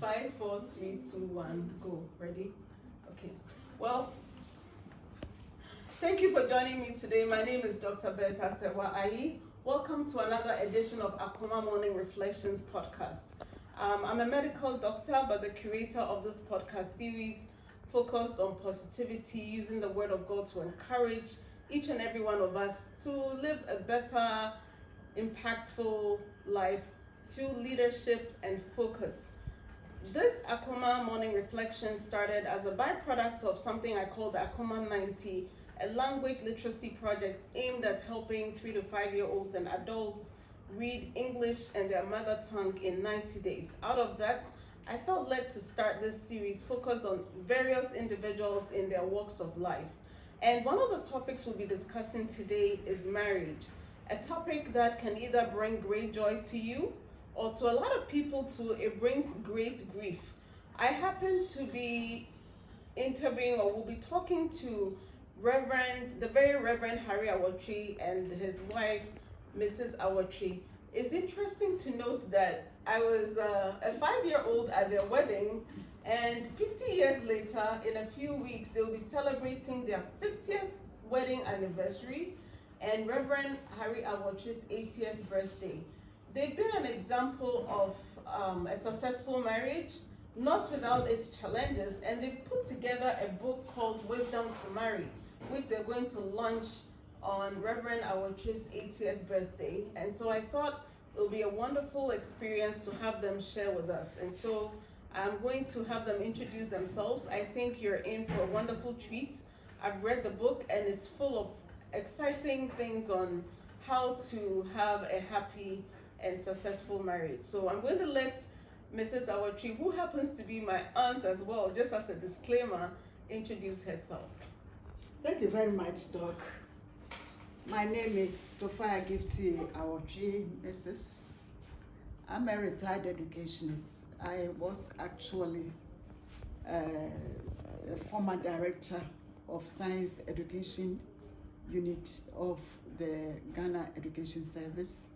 5, 4, 3, 2, 1, go. Ready? Okay. Well, thank you for joining me today. My name is Dr. Bertha Serwa Ayi. Welcome to another edition of Akoma Morning Reflections podcast. I'm a medical doctor, but the creator of this podcast series focused on positivity, using the word of God to encourage each and every one of us to live a better, impactful life through leadership and focus. This Akoma Morning Reflection started as a byproduct of something I called Akoma 90, a language literacy project aimed at helping 3 to 5 year olds and adults read English and their mother tongue in 90 days. Out of that, I felt led to start this series focused on various individuals in their walks of life. And one of the topics we'll be discussing today is marriage, a topic that can either bring great joy to you or to a lot of people too, it brings great grief. I happen to be interviewing, or will be talking to the Very Reverend Harry Awortwi and his wife, Mrs. Awortwi. It's interesting to note that I was a 5-year-old at their wedding, and 50 years later, in a few weeks, they'll be celebrating their 50th wedding anniversary and Reverend Harry Awortwi's 80th birthday. They've been an example of a successful marriage, not without its challenges, and they've put together a book called Wisdom to Marry, which they're going to launch on Reverend Awortwi's 80th birthday. And so I thought it would be a wonderful experience to have them share with us. And so I'm going to have them introduce themselves. I think you're in for a wonderful treat. I've read the book and it's full of exciting things on how to have a happy and successful marriage. So I'm going to let Mrs. Awortwi, who happens to be my aunt as well, just as a disclaimer, introduce herself. Thank you very much, Doc. My name is Sophia Gifty Awortwi, Mrs. I'm a retired educationist. I was actually a former director of Science Education Unit of the Ghana Education Service.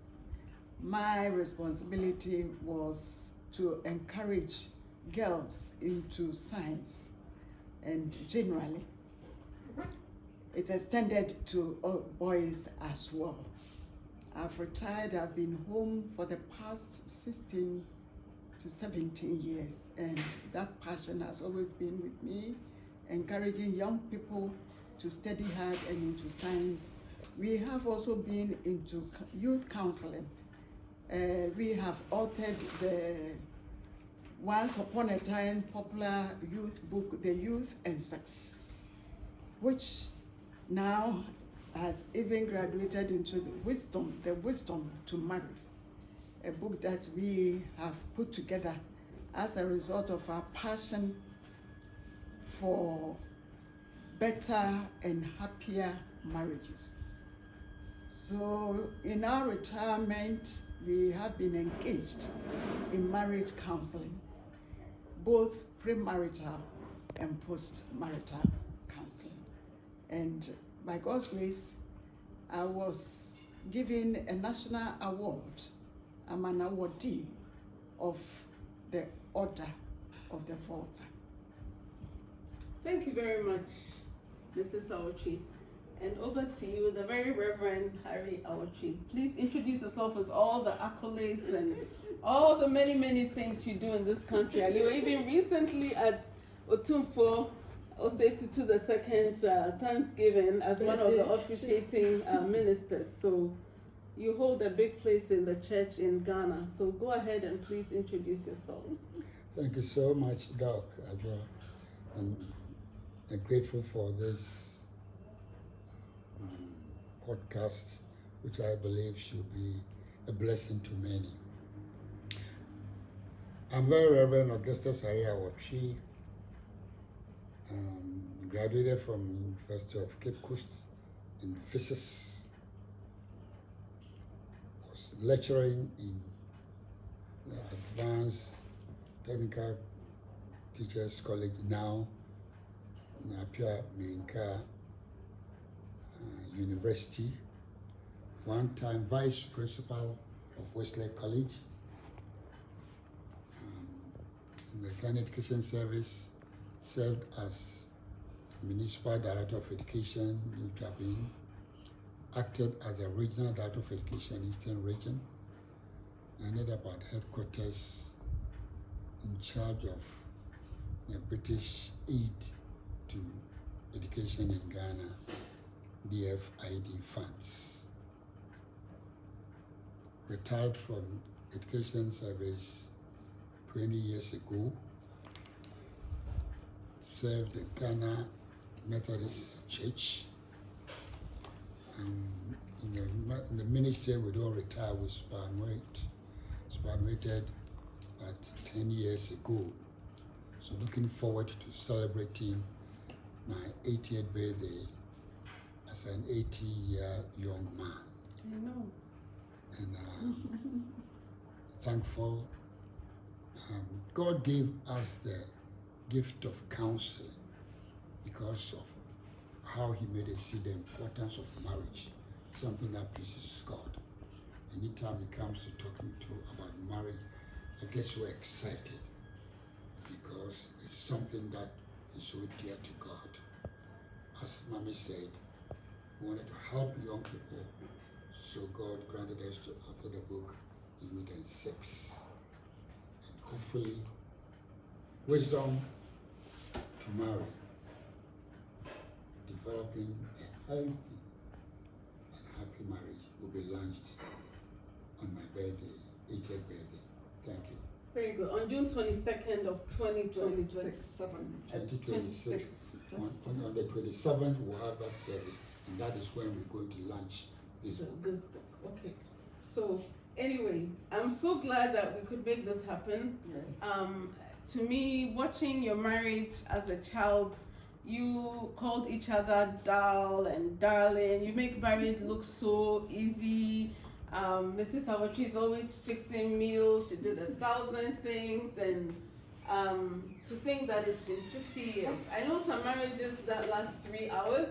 My responsibility was to encourage girls into science, and generally it extended to boys as well. I've retired, I've been home for the past 16 to 17 years, and that passion has always been with me, encouraging young people to study hard and into science. We have also been into youth counseling. We have authored the once upon a time popular youth book, The Youth and Sex, which now has even graduated into the wisdom to marry, a book that we have put together as a result of our passion for better and happier marriages. So in our retirement, we have been engaged in marriage counseling, both premarital and post-marital counseling. And by God's grace, I was given a national award. I'm an awardee of the Order of the Volta. Thank you very much, Mrs. Awortwi. And over to you, the Very Reverend Harry Awortwi. Please introduce yourself with all the accolades and all the many, many things you do in this country. You were even recently at Otumfo Osetutu II's Thanksgiving as one of the officiating ministers. So you hold a big place in the church in Ghana. So go ahead and please introduce yourself. Thank you so much, Doc. I'm grateful for this podcast, which I believe should be a blessing to many. I'm Very Reverend Augustus Awortwi. Graduated from University of Cape Coast in physics. Was lecturing in the Advanced Technical Teachers College now, Napia Minka University. One time vice principal of Westlake College. in the Ghana Education Service, served as Municipal Director of Education, New Jabin, acted as a Regional Director of Education, Eastern Region, ended up at headquarters in charge of the British Aid to Education in Ghana, DFID funds. Retired from Education Service 20 years ago, served the Ghana Methodist Church. In the ministry, we don't retire, we spawnweighted at 10 years ago. So looking forward to celebrating my 80th birthday as an 80-year young man. I know. And thankful. God gave us the gift of counsel because of how he made us see the importance of marriage, something that pleases God. Anytime it comes to talking about marriage, I get so excited because it's something that is so dear to God. As Mommy said, we wanted to help young people, so God granted us to author the book in Youth and Sex. And hopefully, wisdom to marry, developing a healthy and happy marriage will be launched on my birthday, 80th birthday. Thank you. Very good. On June 22nd of 2026. 2026. On the 27th, we'll have that service, and that is when we're going to launch this book. This book. Okay. So anyway, I'm so glad that we could make this happen. Yes. To me, watching your marriage as a child, you called each other doll and darling. You make marriage look so easy. Mrs. Awortwi is always fixing meals. She did 1,000 things, and to think that it's been 50 years. I know some marriages that last 3 hours,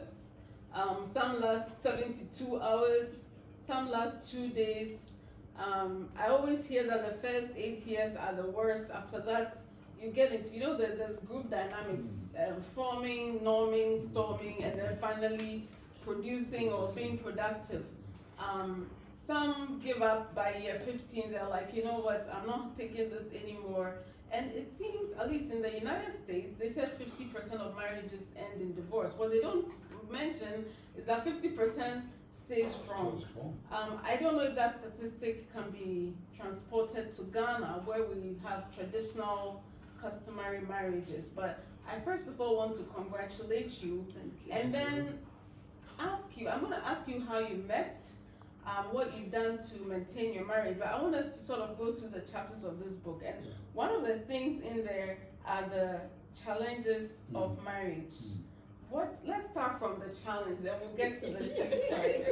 some last 72 hours, some last 2 days. I always hear that the first 8 years are the worst. After that, you get into, there's group dynamics, forming, norming, storming, and then finally producing or being productive. Some give up by year 15. They're like, you know what, I'm not taking this anymore. And it seems, at least in the United States, they said 50% of marriages end in divorce. What they don't mention is that 50% stay strong. I don't know if that statistic can be transported to Ghana, where we have traditional customary marriages. But I first of all want to congratulate you. Thank you. And then I'm going to ask you how you met, what you've done to maintain your marriage. But I want us to sort of go through the chapters of this book. And one of the things in there are the challenges of marriage. Let's start from the challenge, then we'll get to the sweet side.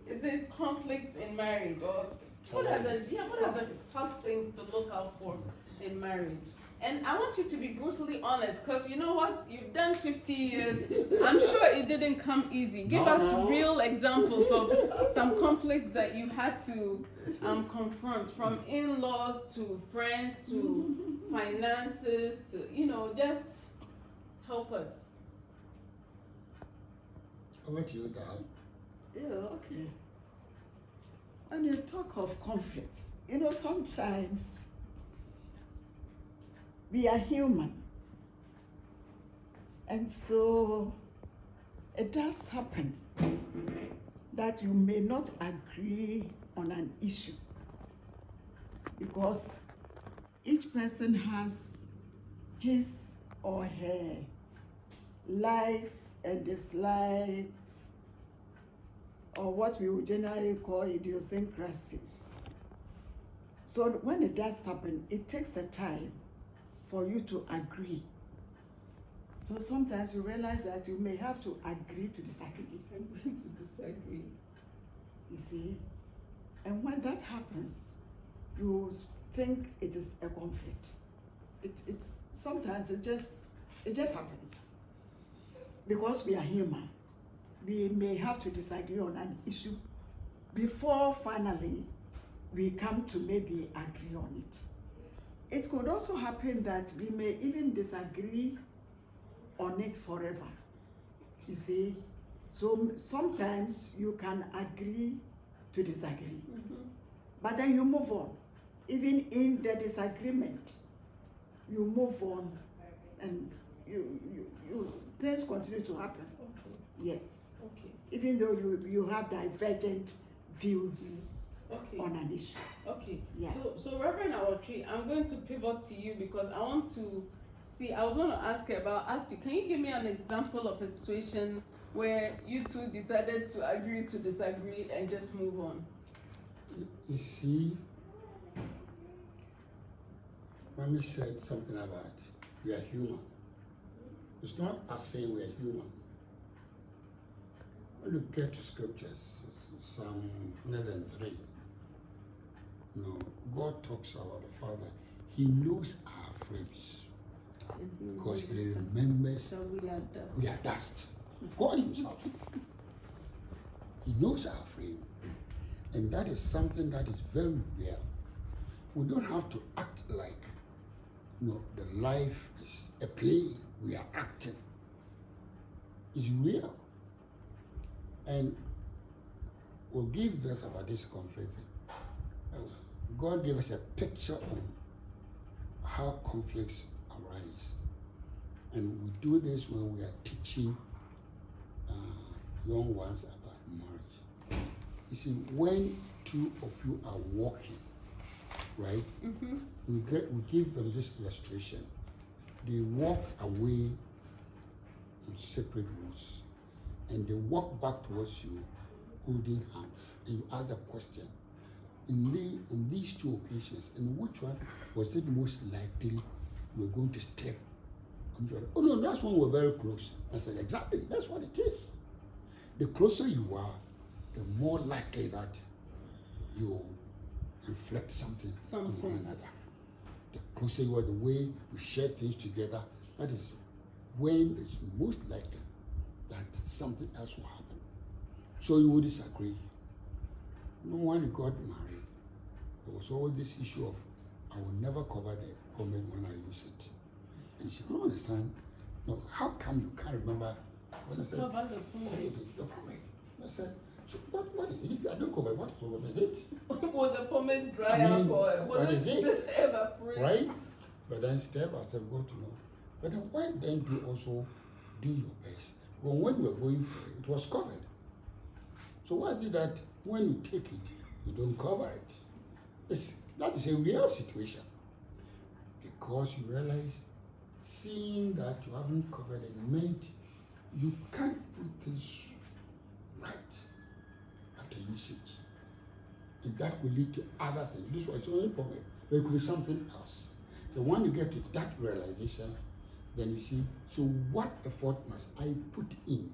It says conflicts in marriage, or what are the tough things to look out for in marriage? And I want you to be brutally honest, because you know what? You've done 50 years. I'm sure it didn't come easy. Give us real examples of some conflicts that you had to confront, from in-laws to friends to finances to, just help us. Over to you, Dad. Yeah, okay. When you talk of conflicts, sometimes we are human. And so it does happen that you may not agree on an issue because each person has his or her likes and dislikes, or what we would generally call idiosyncrasies. So when it does happen, it takes a time for you to agree. So sometimes you realize that you may have to agree to disagree. You see? And when that happens, you think it is a conflict. It's sometimes it just happens. Because we are human, we may have to disagree on an issue before finally we come to maybe agree on it. it could also happen that we may even disagree on it forever. You see, so sometimes you can agree to disagree, but then you move on. Even in the disagreement, you move on, and you things continue to happen. Okay. Yes, Okay. even though you have divergent views Okay. on an issue. Okay. Yeah. So Reverend Awortwi, I'm going to pivot to you because I want to see. I was going to ask you. Can you give me an example of a situation where you two decided to agree to disagree and just move on? You see, Mommy said something about we are human. It's not us saying we are human. When you get to scriptures, Psalm 103, God talks about the Father. He knows our frames because He remembers So we are dust. we are dust. God Himself. He knows our frame. And that is something that is very real. We don't have to act like the life is a play. We are acting. It's real. And we'll give this about this conflict. God gave us a picture on how conflicts arise. And we do this when we are teaching young ones about marriage. You see, when two of you are walking, right? We give them this illustration. They walk away on separate roads, and they walk back towards you, holding hands. And you ask the question: on these two occasions, and which one was it most likely we're going to step on the other? Oh no, that's when we're very close. I said, exactly, that's what it is. The closer you are, the more likely that you inflict something on one another. The closer you are, the way you share things together, that is when it's most likely that something else will happen. So you will disagree. When you got married, there was always this issue of, I will never cover the pomade when I use it. And she couldn't understand, how come you can't remember when I said, Cover the pomade. The pomade. I said, so what is it? If I don't cover it, what problem is it? Was the pomade dry up or what is it? Evaporate? Right? But then step by step, go to know. But then why then do you also do your best? Well, when we were going for it, it was covered. So why is it that when you take it, you don't cover it? That is a real situation. Because you realize, seeing that you haven't covered it meant you can't put things right after usage. And that will lead to other things. This was only problem, but it could be something else. So when you get to that realization, then you see, so what effort must I put in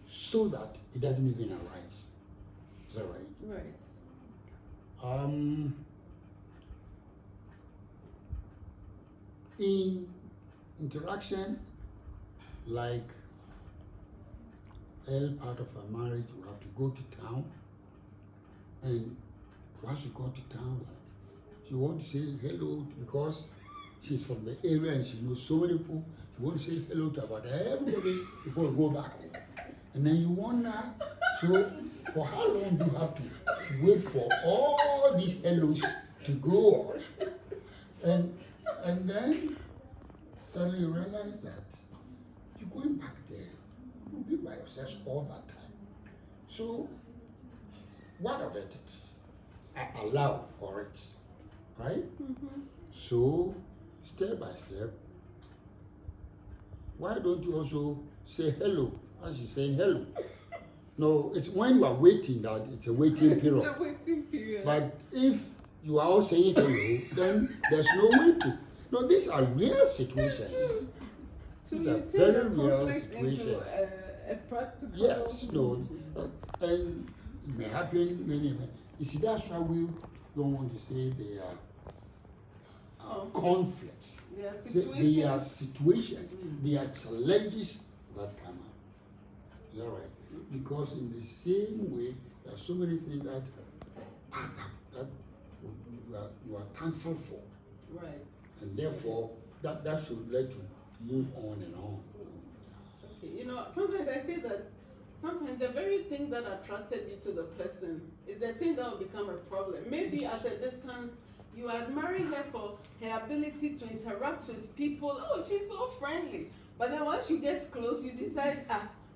so that it doesn't even arise? Is that right? Right. In interaction, like early part of a marriage, we have to go to town, and once you go to town, like she wants to say hello because she's from the area and she knows so many people. She wants to say hello to about everybody before you go back home. And then you wonder, so for how long do you have to wait for all these hellos to go on? And then suddenly you realize that you're going back there. You'll be by yourself all that time. So what of it? I allow for it, right? So step by step, why don't you also say hello as you're saying hello? No, it's when you are waiting that it's a waiting period. It's a waiting period. But if you are all saying hello, then there's no waiting. No, these are real situations. These are very real situations. A practical. Yes, no, and it may happen many. You see, that's why we don't want to say they are conflicts. They are situations. They are situations. They are challenges that come up. Is that right? Because in the same way, there are so many things that you are thankful for. Right. And therefore, that should let you move on and on. Okay, you know, sometimes I say that sometimes the very thing that attracted you to the person is the thing that will become a problem. Maybe at a distance, you admire her for her ability to interact with people. Oh, she's so friendly. But then once you get close, you decide,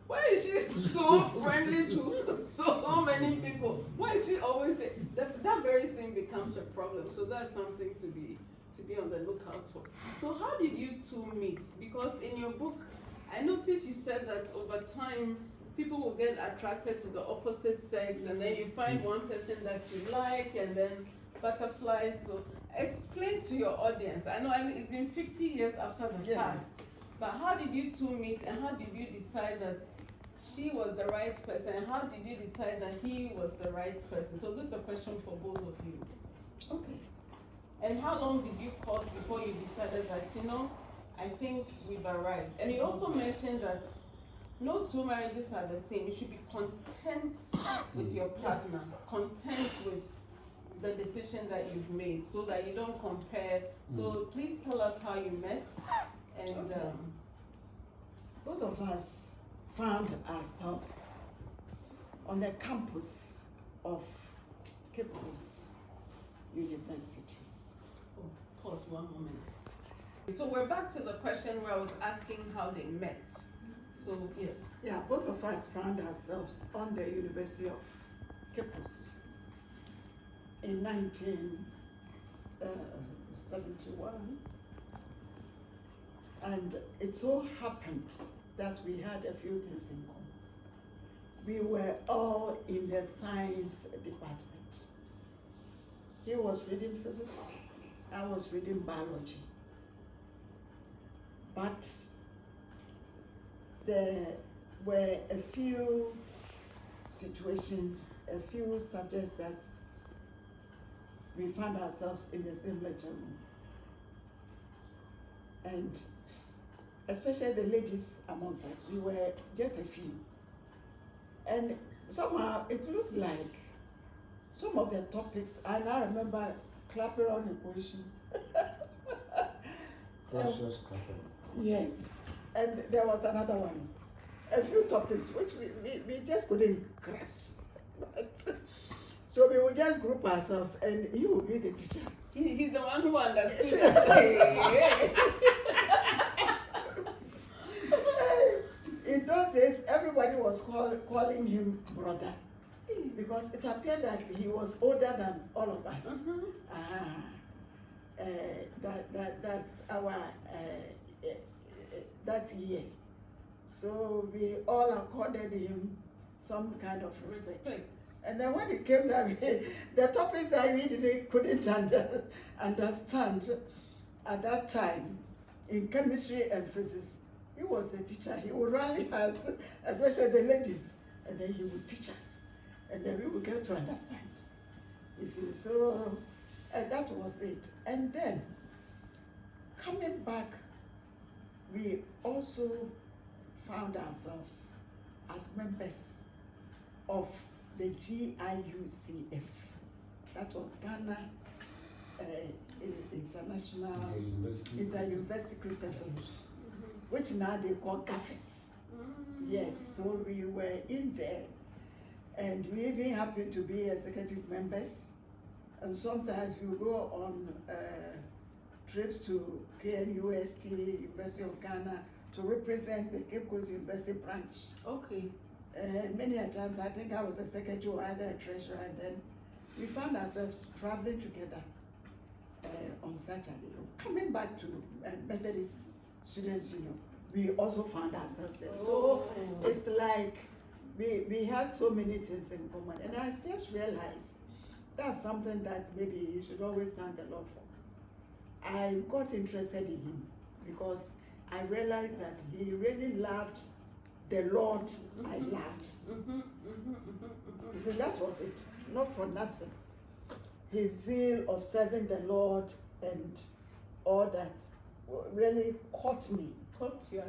why is she so friendly to so many people? Why is she always say that very thing becomes a problem? So that's something to be on the lookout for. So how did you two meet? Because in your book, I noticed you said that over time, people will get attracted to the opposite sex, and then you find one person that you like, and then butterflies. So explain to your audience. I know, it's been 50 years after the fact, but how did you two meet, and how did you decide that she was the right person, and how did you decide that he was the right person? So this is a question for both of you. Okay. And how long did you court before you decided that, you know, I think we've arrived? And you also mentioned that no two marriages are the same. You should be content with your partner, content with the decision that you've made, so that you don't compare. So please tell us how you met. And both of us found ourselves on the campus of Cape Coast University. Pause one moment. So we're back to the question where I was asking how they met. So yes. Yeah, both of us found ourselves on the University of Cape Coast in 1971. And it so happened that we had a few things in common. We were all in the science department. He was reading physics, I was reading biology. But there were a few situations, a few subjects that we found ourselves in the same lecture room. And especially the ladies amongst us, we were just a few. And somehow it looked like some of the topics, and I remember Clapeyron equation. Clausius Clapeyron. Yes, and there was another one. A few topics which we just couldn't grasp. So we would just group ourselves, and he would be the teacher. He's the one who understood. In those days, everybody was calling him brother, because it appeared that he was older than all of us. That's our that year. So we all accorded him some kind of respect. And then when it came that way, the topics that we couldn't understand at that time, in chemistry and physics, he was the teacher. He would rally us, especially the ladies, and then he would teach us. And then we would get to understand. You see, so that was it. And then, coming back, we also found ourselves as members of the GIUCF. That was Ghana International Inter-University Christian Fellowship, which now they call GAFES. Yes, so we were in there, and we even happened to be executive members, and sometimes we would go on trips to KNUST, University of Ghana, to represent the Cape Coast University branch. Okay. Many a times, I think I was a secretary or either a treasurer, and then we found ourselves traveling together on Saturday. Coming back to Methodist Students Union, we also found ourselves there. So it's like we had so many things in common, and I just realized that's something that maybe you should always thank the Lord for. I got interested in him because I realized that he really loved the Lord I loved. You see, that was it, not for nothing. His zeal of serving the Lord and all that really caught me.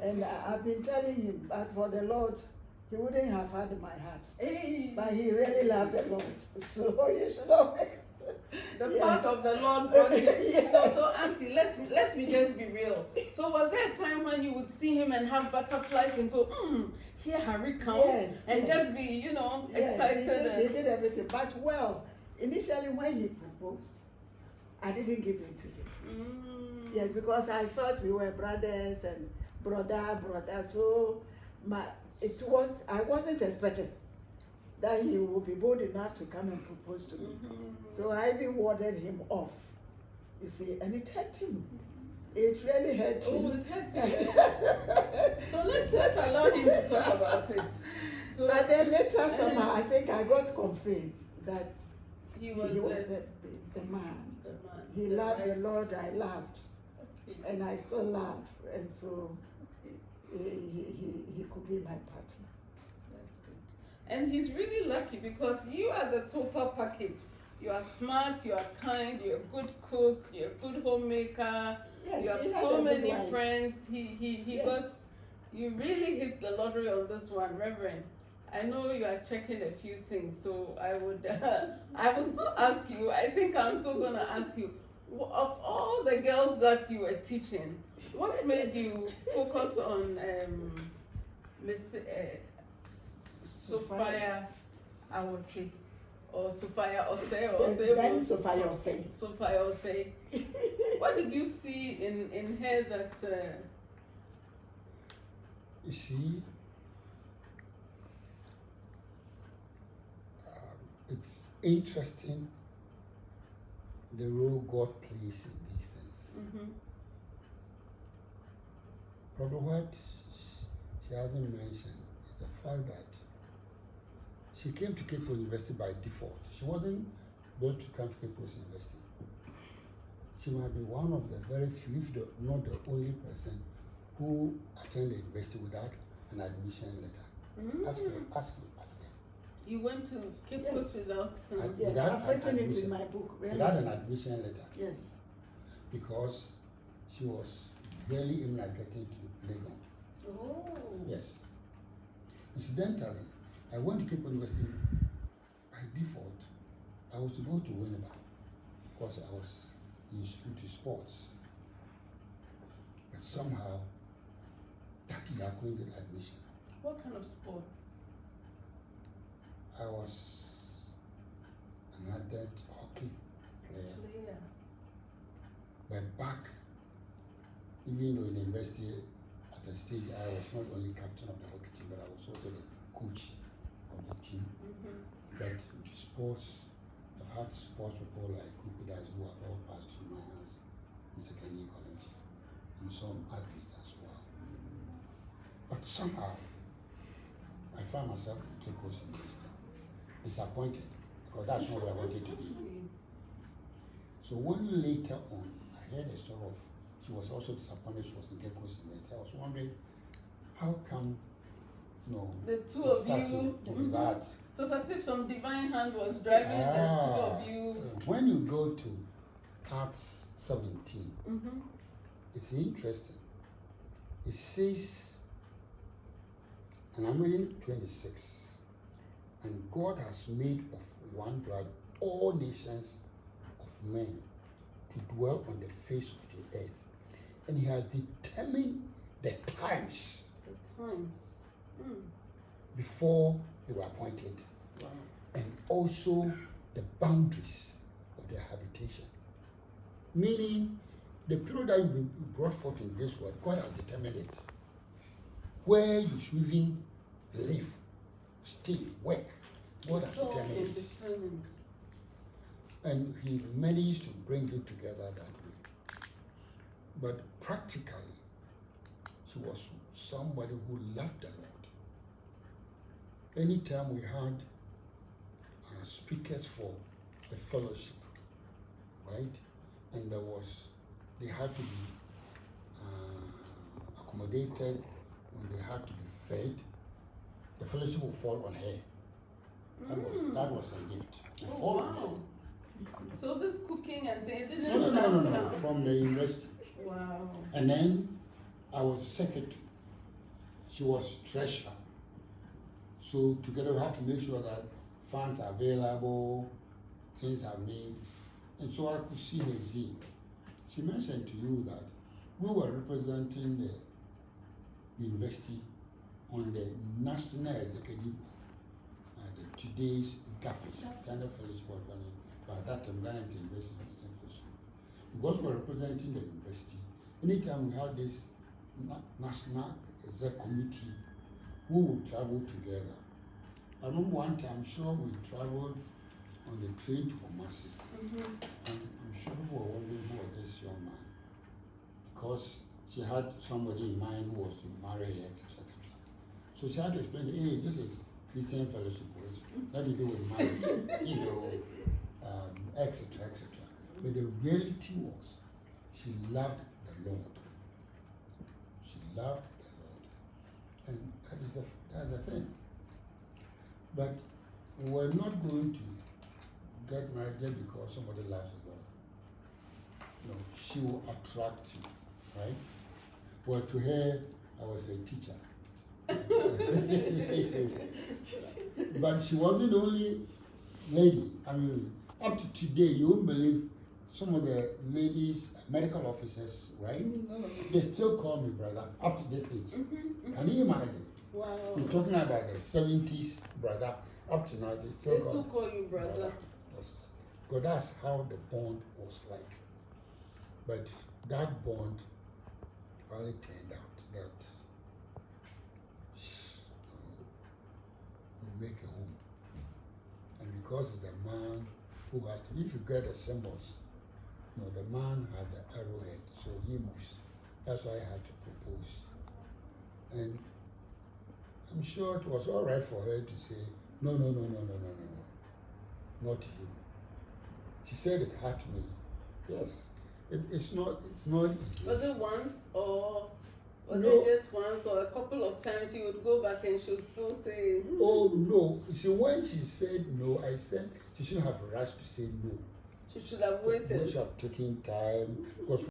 And I've been telling him that for the Lord, he wouldn't have had my heart. But he really loved the Lord. So you should always The Yes. path of the Lord brought you. Yes. So Auntie, let me just be real. So was there a time when you would see him and have butterflies and go, here Harry comes, Yes, and yes. just be, you know, Yes, excited? he did everything. But well, initially when he proposed, I didn't give in to him. Yes, because I felt we were brothers and brother. So I wasn't expecting that he would be bold enough to come and propose to me. So I even warded him off, you see, and it hurt him. It really hurt him. Oh, it hurts you. So let's allow him to talk about it. So, But then later somehow I think I got convinced that he was the man. the man. He the loved the right- Lord I loved, Okay. and I still love, and so he could be my partner. That's good. And he's really lucky because you are the total package. You are smart, you are kind, you're a good cook, you're a good homemaker, Yes, you have he had so a good many wife. friends. He Yes. got, you really hit the lottery on this one, Reverend. I know you are checking a few things, so I will still ask you, I think I'm still gonna ask you, of all the girls that you were teaching, what made you focus on Miss Sophia Awortwi or Sophia Then Sophia Awortwi. Sophia Awortwi. What did you see in her that? You see, it's interesting the role God plays in these things. Probably what she hasn't mentioned is the fact that she came to Cape Coast University by default. She wasn't built to come to Cape Coast University. She might be one of the very few, if not the only person, who attended the university without an admission letter. Ask her. You went to Cape Yes. Coast without Yes, Without I've an written it admission. in my book. Really. Without an admission letter, Yes. because she was really aiming at getting to Lagos. Oh. Yes. Incidentally, I went to Cape Coast University by default. I was to go to Winneba because I was into sports. But somehow, that year I couldn't get admission. What kind of sports? I was an adult hockey player. Player. But back, even though in the university at the stage I was not only captain of the hockey team, but I was also the coach of the team. But into sports, I've had sports people like Kukudas who have all passed through my hands in secondary college, and some athletes as well. But somehow, I found myself in Cape Coast University, disappointed, because that's not where I wanted to be. So when later on, I heard a story of, she was also disappointed she was in Cape Coast University. I was wondering, how come, The two it of started you. with that? So it's as if some divine hand was driving the two of you. When you go to Acts 17, it's interesting. It says, and I'm reading 26, and God has made of one blood all nations of men to dwell on the face of the earth, and he has determined the times The times. before they were appointed, Wow. and also the boundaries of their habitation. Meaning, the period that you will be brought forth in this world, God has determined it. Where you should even live, stay, work, God has So determined it. determined. And he managed to bring you together that way. But practically, she was somebody who loved the Lord. Anytime we had speakers for the fellowship, right? And they had to be accommodated, when they had to be fed, the fellowship would fall on her. That was her gift. It Oh, fall on wow. her. So this cooking and they didn't No, from the university. Wow. And then I was secretary. She was treasurer. So together we have to make sure that funds are available, things are made. And so I could see her zeal. She mentioned to you that we were representing the university on the national executive of today's GAFIS, Ghana Fellowship of Learning, by that time Ghana University Fellowship. Because we're representing the university, anytime we had this national exec committee, we would travel together. I remember one time, sure, we traveled on the train to Kumasi. And I'm sure people were wondering who was this young man, because she had somebody in mind who was to marry her, etc. So she had to explain, hey, this is Christian fellowship, nothing to do with marriage, you know, etc. etc. But the reality was, she loved the Lord. She loved the Lord, and that's the thing. But we're not going to get married just because somebody loves the Lord. No, she will attract you, right? Well, to her, I was a teacher. But she wasn't the only lady. I mean, up to today, you won't believe some of the ladies, medical officers, right? They still call me brother up to this stage. Can you imagine? Wow. We're talking about the 70s, brother. Up to now, they still call you brother. Because that's how the bond was like. But that bond finally turned out that we make a home. And because it's the man who has to, if you get the symbols, you know, the man has the arrowhead, so he moves. That's why I had to propose. And I'm sure it was all right for her to say, no, not you. She said it hurt me. Yes, it's not easy. Was it once, or was No. it just once, or a couple of times you would go back and she would still say? Oh no! See, when she said no, I said she shouldn't have rushed to say no. She should have waited. She should have taken time, because